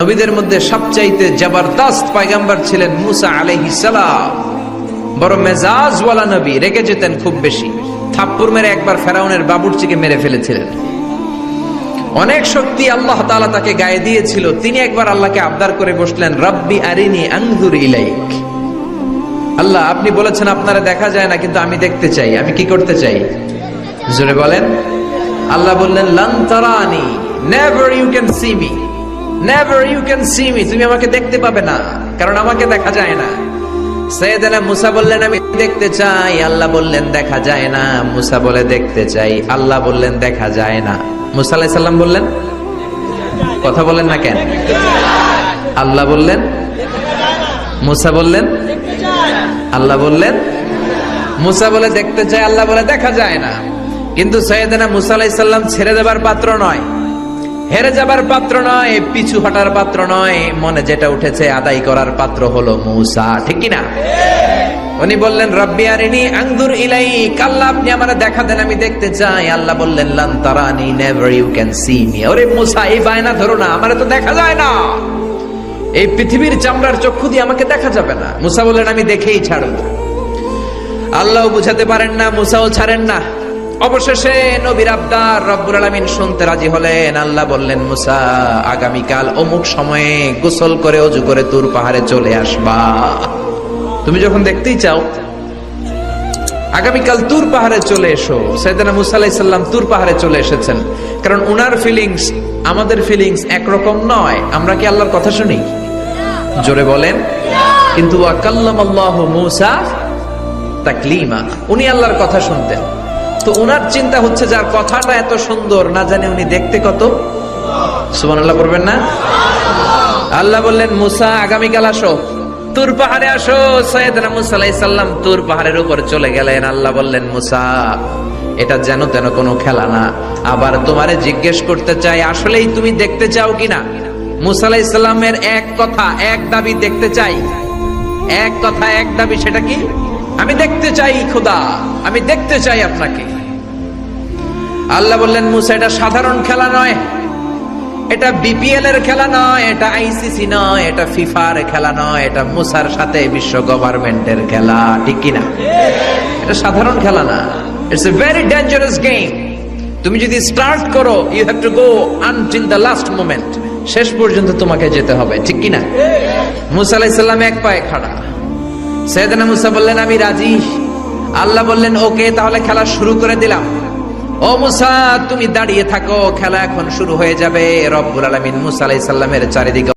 নবীদের মধ্যে সবচাইতে জবরদস্ত পয়গম্বর ছিলেন মুসা আলাইহিস সালাম। বড় মেজাজওয়ালা নবী, রেগে যেতেন খুব বেশি। থাপ্পড় মেরে একবার ফেরাউনের বাবুর্চিকে মেরে ফেলেছিলেন। অনেক শক্তি আল্লাহ তাআলা তাকে গায়ে দিয়েছিল। তিনি একবার আল্লাহকে আবদার করে বসলেন, রব্বি আরিনি আনজুর ইলাইক। আল্লাহ, আপনি বলেছেন আপনারা দেখা যায় না, কিন্তু আমি দেখতে চাই। আমি কি করতে চাই? জোরে বলেন। আল্লাহ বললেন, লান তারানি, never you can see me, never you can see me. তুমি আমাকে দেখতে পাবে না, কারণ আমাকে দেখা যায় না। সাইয়েদনা মুসা বললেন, আমি দেখতে চাই। আল্লাহ বললেন, দেখা যায় না। মুসা বলে, দেখতে চাই। আল্লাহ বললেন, দেখা যায় না। মুসা আলাইহিস সালাম বললেন, কথা বলেন না কেন? আল্লাহ বললেন, মুসা বললেন, আল্লাহ বললেন। মুসা বলে দেখতে চাই, আল্লাহ বলে দেখা যায় না। কিন্তু সাইয়েদনা মুসা আলাইহিস সালাম ছেড়ে দেবার পাত্র নয়, হেরে যাবার পাত্র নয়, পিছু হটার পাত্র নয়। মনে যেটা উঠেছে আদায় করার পাত্র হলো মুসা, ঠিক কি না? উনি বললেন, রব্বি আরিনি আনজুর ইলাইক। আল্লাহ, আপনি আমারে দেখা দেন, আমি দেখতে চাই। আল্লাহ বললেন, লান তারানি, never you can see me. ওরে মুসা, এই বায়না ধরো না, আমারে তো দেখা যায় না। এই পৃথিবীর চামড়ার চক্ষু দিয়ে আমাকে দেখা যাবে না। মুসা বললেন, আমি দেখেই ছাড়ব। আল্লাহ বুঝাতে পারেন না, মুসাও ছাড়েন না। অবশেষে নবীর আবদার রব্বুল আলামিন শুনতে রাজি হলেন। আল্লাহ বললেন, মুসা, আগামীকাল অমুক সময়ে গোসল করে ওযু করে তুর পাহাড়ে চলে আসবা। তুমি যখন দেখতেই চাও, আগামীকাল তুর পাহাড়ে চলে এসো। সাইয়েদনা মুসা আলাইহিস সালাম তুর পাহাড়ে চলে এসেছেন। কারণ উনার ফিলিংস আমাদের ফিলিংস একরকম নয়। আমরা কি আল্লাহর কথা শুনি? জোরে বলেন। কিন্তু ওয়া কাল্লামাল্লাহু মুসা তাকলিমা, উনি আল্লাহর কথা শুনতেন। তো উনার চিন্তা হচ্ছে, যার কথাটা এত সুন্দর, না জানি উনি দেখতে কত। সুবহানাল্লাহ পড়বেন না? আল্লাহ বললেন, মুসা, আগামীকাল আসো, তুর পাহাড়ে আসো। সাইয়েদনা মুসা আলাইহিস সালাম তুর পাহাড়ের উপর চলে গেলেন। আল্লাহ বললেন, মুসা, এটা যেন তেন কোনো খেলা না। আবার তোমারে জিজ্ঞেস করতে চাই, আসলেই তুমি দেখতে চাও কিনা? মুসা আলাইহিস সালামের এক কথা, এক দাবি, দেখতে চাই। এক কথা, এক দাবি, সেটা কি? আমি দেখতে চাই খোদা, আমি দেখতে চাই আপনাকে। আল্লাহ বললেন, মুসা, এটা সাধারণ খেলা নয়, এটা বিপিএল এর খেলা নয়, এটা আইসিসি নয়, এটা ফিফার খেলা নয়, এটা মুসার সাথে বিশ্ব গভর্নমেন্টের খেলা, ঠিক কিনা? এটা সাধারণ খেলা না। It's a very dangerous game. তুমি যদি স্টার্ট করো, you have to go until the last moment. শেষ পর্যন্ত তোমাকে যেতে হবে, ঠিক কিনা? মুসা আলাইহিস সালাম এক পায়ে খাড়া। সাইয়েদনা মুসা বললেন, আমি রাজি। আল্লাহ বললেন, ওকে, তাহলে খেলা শুরু করে দিলাম। ও মুসা, তুমি দাঁড়িয়ে থাকো, খেলা এখন শুরু হয়ে যাবে। রব্বুল আলামিন মুসা আলাইহিস সালামের চারিদিকে